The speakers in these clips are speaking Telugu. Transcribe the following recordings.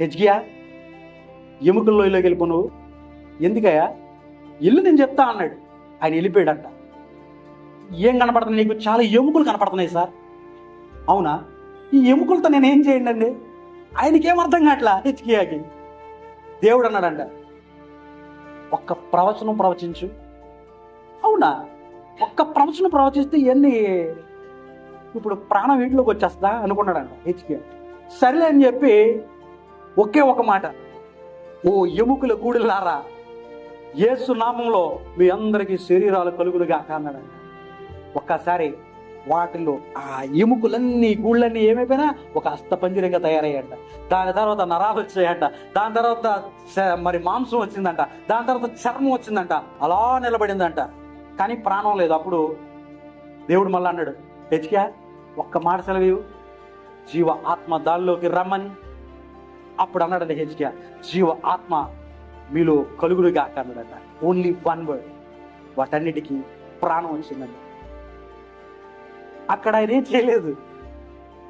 హెచ్కియా, ఎముకల లోయలోకి వెళ్ళిపో నువ్వు. ఎందుకయ్యా? ఇల్లు నేను చెప్తా అన్నాడు. ఆయన వెళ్ళిపోయాడంట. ఏం కనపడుతున్నాయి నీకు? చాలా ఎముకలు కనపడుతున్నాయి సార్. అవునా? ఈ ఎముకలతో నేను ఏం చేయండి అండి? ఆయనకేం అర్థం కావట్లా హెచ్కియాకి. దేవుడు అన్నాడంట, ఒక్క ప్రవచనం ప్రవచించు. అవునా? ఒక్క ప్రవచనం ప్రవచిస్తే ఇవన్నీ ఇప్పుడు ప్రాణం వీటిలోకి వచ్చేస్తా అనుకున్నాడంట హెచ్కియా. సరేలే అని చెప్పి ఒకే ఒక మాట, ఓ ఎముకల గూడులారా, యేసు నామంలో మీ అందరికీ శరీరాలు కలుగులుగా అన్నాడంట. ఒక్కసారి వాటిలో ఆ ఎముకలన్నీ గూళ్ళన్నీ ఏమైపోయినా ఒక అస్థపంజరంగా తయారయ్యాయంట. దాని తర్వాత నరాలు వచ్చాయంట. దాని తర్వాత మరి మాంసం వచ్చిందంట. దాని తర్వాత చర్మం వచ్చిందంట. అలా నిలబడిందంట. కానీ ప్రాణం లేదు. అప్పుడు దేవుడు మళ్ళీ అన్నాడు, హెచ్కియా, ఒక్క మాట సెలవు, జీవ ఆత్మ దానిలోకి రమ్మని. అప్పుడు అన్నాడండి హెచ్కియా, జీవ ఆత్మ మీలో కలుగులుగా అన్నాడంట. ఓన్లీ వన్ వర్డ్, వాటన్నిటికీ ప్రాణం వచ్చిందంట. అక్కడ ఆయన ఏం చేయలేదు,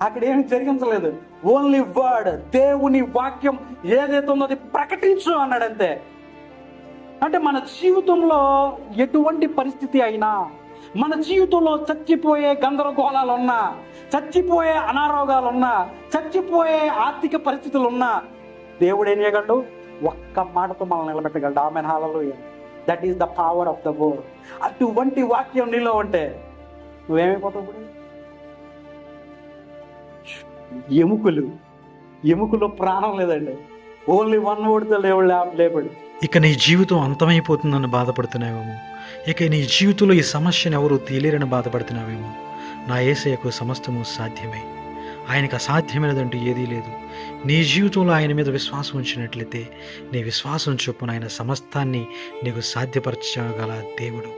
అక్కడ ఏమి జరిగించలేదు. ఓన్లీ వర్డ్, దేవుని వాక్యం ఏదైతే ఉందో అది ప్రకటించు అన్నాడంతే. అంటే మన జీవితంలో ఎటువంటి పరిస్థితి అయినా, మన జీవితంలో చచ్చిపోయే గందరగోళాలున్నా, చచ్చిపోయే అనారోగ్యాలున్నా, చచ్చిపోయే ఆర్థిక పరిస్థితులు ఉన్నా, దేవుడు ఏం చేయగలడు? ఒక్క మాటతో మనల్ని నిలబెట్టగలడు. Amen, hallelujah. That is the power of the word. అటువంటి వాక్యం నీలో ఉంటే నువ్వేమైపోతావు? ఇప్పుడు ఎముకలో ప్రాణం లేదండి. ఓన్లీ వన్ వర్డ్తో లేపడు. ఇక నీ జీవితం అంతమైపోతుందని బాధపడుతున్నావేమో, ఇక నీ జీవితంలో ఈ సమస్యను ఎవరు తీలేరని బాధపడుతున్నావేమో, నా యేసయ్యకు సమస్తము సాధ్యమే. ఆయనకు అసాధ్యమైనదంటూ ఏదీ లేదు. నీ జీవితంలో ఆయన మీద విశ్వాసం ఉంచినట్లయితే, నీ విశ్వాసం చొప్పున ఆయన సమస్తాన్ని నీకు సాధ్యపరచగల దేవుడు.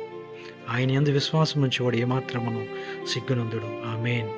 ఆయన యందు విశ్వాసం ఉంచేవాడు ఏమాత్రమును సిగ్గునందుడు. ఆమేన్.